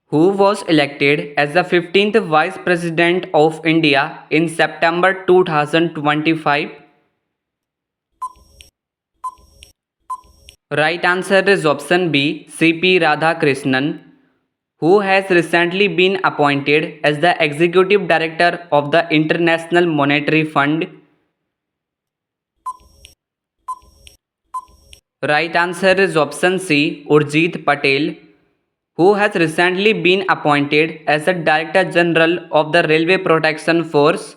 who was elected as the 15th Vice President of India in September 2025? Right answer is option B, C.P. Radhakrishnan, who has recently been appointed as the Executive Director of the International Monetary Fund. Right answer is option C, Urjit Patel, who has recently been appointed as the Director General of the Railway Protection Force.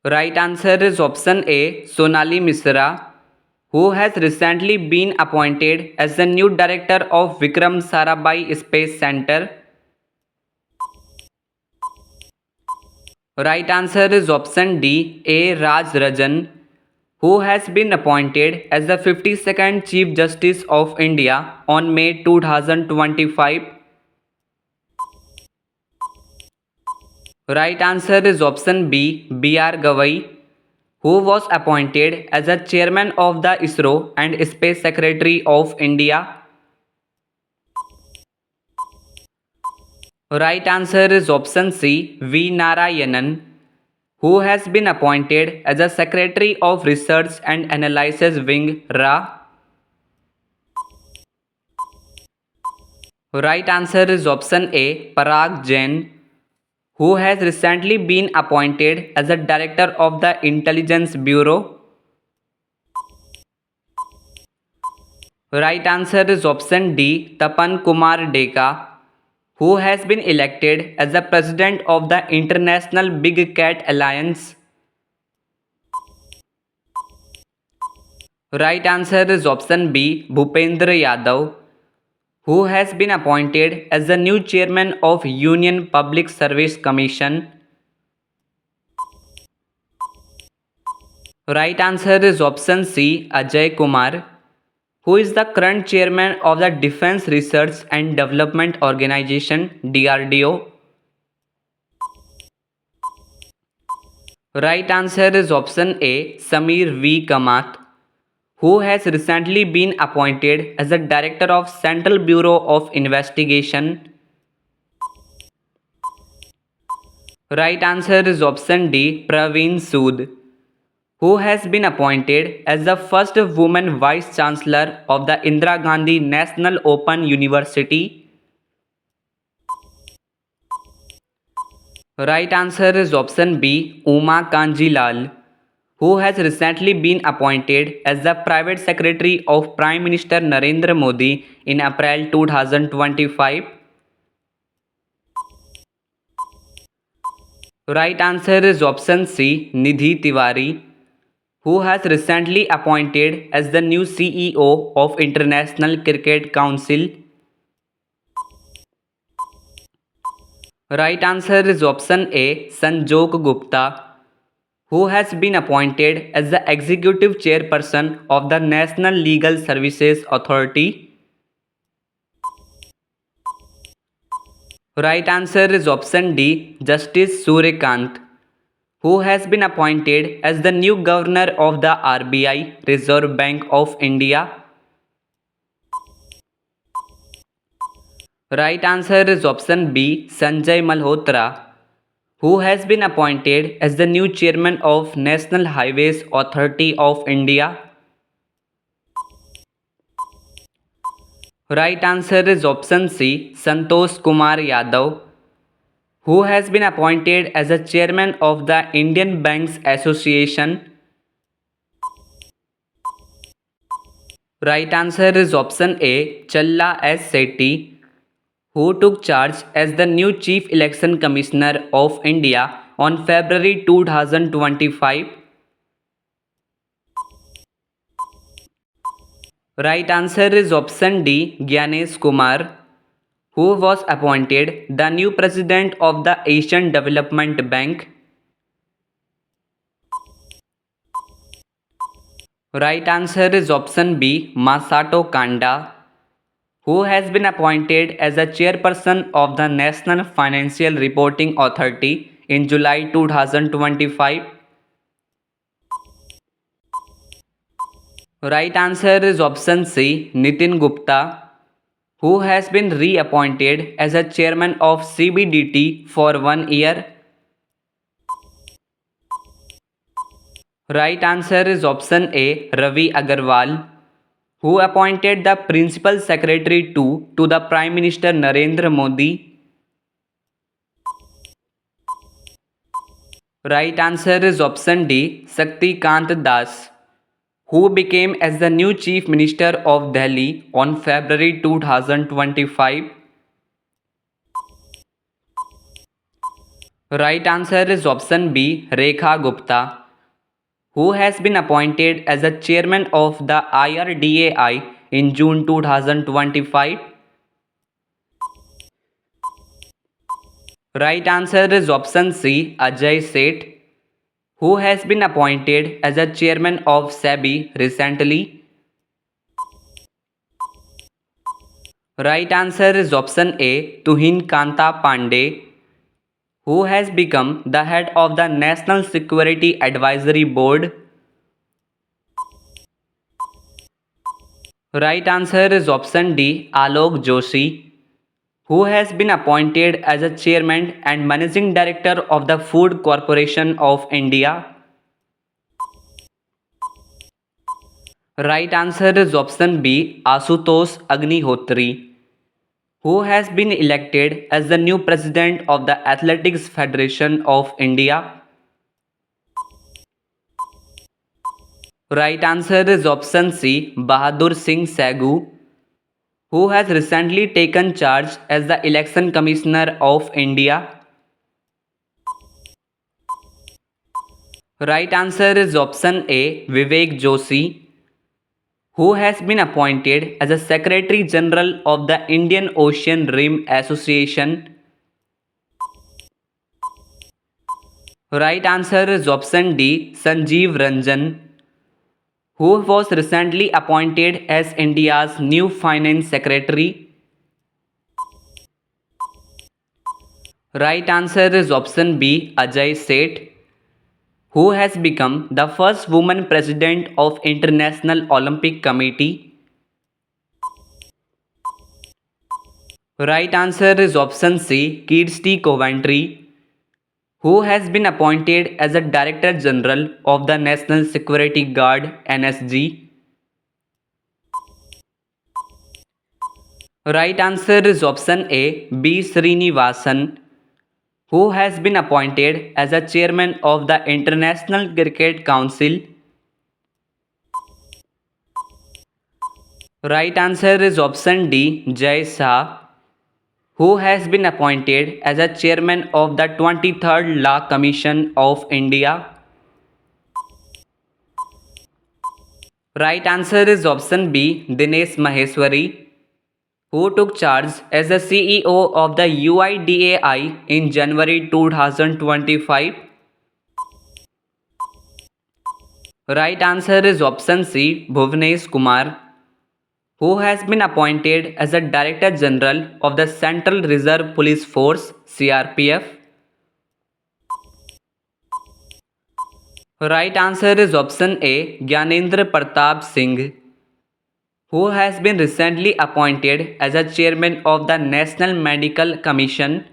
Right answer is option A, Sonali Misra, who has recently been appointed as the new director of Vikram Sarabhai Space Center. Right answer is option D, A. Raj Rajan, who has been appointed as the 52nd Chief Justice of India on May 2025. Right answer is option B, B.R. Gavai, who was appointed as the chairman of the ISRO and Space Secretary of India. Right answer is option C, V. Narayanan, who has been appointed as the Secretary of Research and Analysis Wing RA. Right answer is option A, Parag Jain, who has recently been appointed as the Director of the Intelligence Bureau. Right answer is option D, Tapan Kumar Deka, who has been elected as the President of the International Big Cat Alliance. Right answer is option B, Bhupendra Yadav, who has been appointed as the new chairman of Union Public Service Commission. Right answer is option C, Ajay Kumar, who is the current chairman of the Defense Research and Development Organization DRDO. Right answer is option A, Samir V. Kamath, who has recently been appointed as the Director of Central Bureau of Investigation. Right answer is option D, Praveen Sood, who has been appointed as the first woman Vice Chancellor of the Indira Gandhi National Open University. Right answer is option B, Uma Kanjilal, who has recently been appointed as the Private Secretary of Prime Minister Narendra Modi in April 2025. Right answer is option C, Nidhi Tiwari, who has recently appointed as the new CEO of International Cricket Council. Right answer is option A, Sanjog Gupta, who has been appointed as the Executive Chairperson of the National Legal Services Authority. Right answer is option D, Justice Suryakant, who has been appointed as the new Governor of the RBI, Reserve Bank of India. Right answer is option B, Sanjay Malhotra, who has been appointed as the new Chairman of National Highways Authority of India. Right answer is option C, Santosh Kumar Yadav, who has been appointed as the Chairman of the Indian Banks Association. Right answer is option A, Challa S. Setty, who took charge as the new Chief Election Commissioner of India on February 2025. Right answer is option D, Gyanesh Kumar, who was appointed the new President of the Asian Development Bank. Right answer is option B, Masato Kanda, who has been appointed as the chairperson of the National Financial Reporting Authority in July 2025. Right answer is option C, Nitin Gupta, who has been reappointed as a chairman of CBDT for 1 year? Right answer is option A, Ravi Agarwal, who appointed the principal secretary to the Prime Minister Narendra Modi. Right answer is option D, Sakti Kant Das, who became as the new Chief Minister of Delhi on February 2025. Right answer is option B, Rekha Gupta, who has been appointed as the chairman of the IRDAI in June 2025. Right answer is option C, Ajay Seth, who has been appointed as a chairman of SEBI recently. Right answer is option A, Tuhin Kanta Pandey, who has become the head of the National Security Advisory Board. Right answer is option D, Alok Joshi, who has been appointed as a chairman and managing director of the Food Corporation of India. Right answer is option B, Asutosh Agnihotri, who has been elected as the new president of the Athletics Federation of India. Right answer is option C, Bahadur Singh Segu, who has recently taken charge as the Election Commissioner of India. Right answer is option A, Vivek Joshi, who has been appointed as a Secretary General of the Indian Ocean Rim Association. Right answer is option D, Sanjeev Ranjan, who was recently appointed as India's new Finance Secretary. Right answer is option B, Ajay Seth, who has become the first woman president of International Olympic Committee. Right answer is option C, Kirsty Coventry, who has been appointed as a Director General of the National Security Guard NSG. Right answer is option A, B. Srinivasan, who has been appointed as a chairman of the International Cricket Council. Right answer is option D, Jay Shah, who has been appointed as a chairman of the 23rd Law Commission of India. Right answer is option B, Dinesh Maheshwari, who took charge as the CEO of the UIDAI in January 2025. Right answer is option C, Bhuvnesh Kumar, who has been appointed as the Director General of the Central Reserve Police Force CRPF. Right answer is option A, Gyanendra Pratap Singh, who has been recently appointed as a chairman of the National Medical Commission.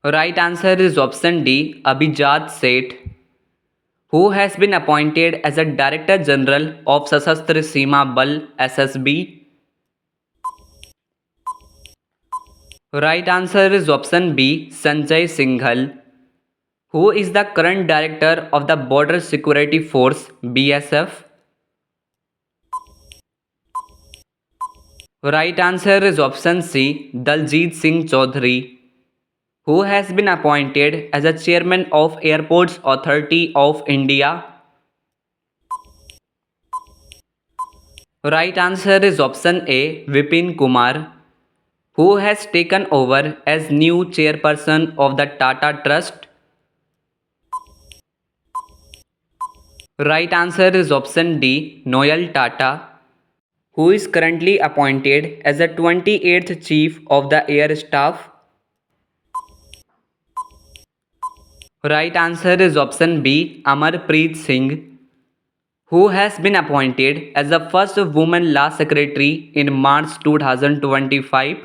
Right answer is option D, Abhijat Seth, who has been appointed as a Director General of Sashastra Seema Bal SSB. Right answer is option B, Sanjay Singhal, who is the current director of the Border Security Force BSF. Right answer is option C, Daljit Singh Chaudhary, who has been appointed as a chairman of Airports Authority of India. Right answer is option A, Vipin Kumar, who has taken over as new chairperson of the Tata Trust. Right answer is option D, Noel Tata, who is currently appointed as the 28th Chief of the Air Staff. Right answer is option B, Amarpreet Singh, who has been appointed as the first woman law secretary in March 2025?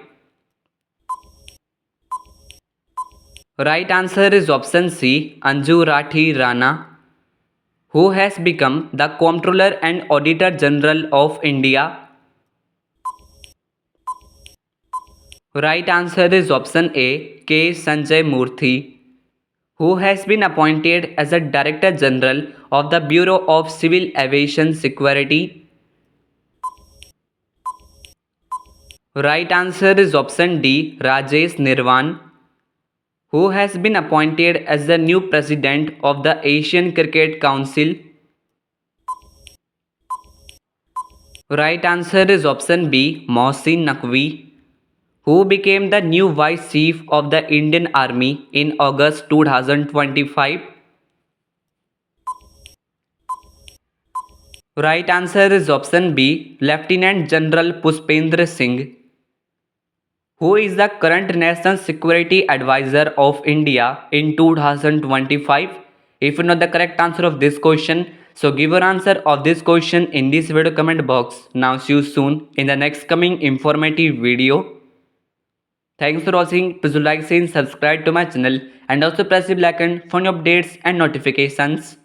Right answer is option C, Anju Rathi Rana, who has become the Comptroller and Auditor General of India. Right answer is option A, K. Sanjay Murthy, who has been appointed as the Director General of the Bureau of Civil Aviation Security. Right answer is option D, Rajesh Nirwan, who has been appointed as the new President of the Asian Cricket Council. Right answer is option B, Mohsin Naqvi, who became the new Vice Chief of the Indian Army in August 2025. Right answer is option B, Lieutenant General Pushpendra Singh, who is the current National Security Advisor of India in 2025. If you know the correct answer of this question, so give your answer of this question in this video comment box. Now see you soon in the next coming informative video. Thanks for watching. Please do like, share, and subscribe to my channel and also press the bell icon for new updates and notifications.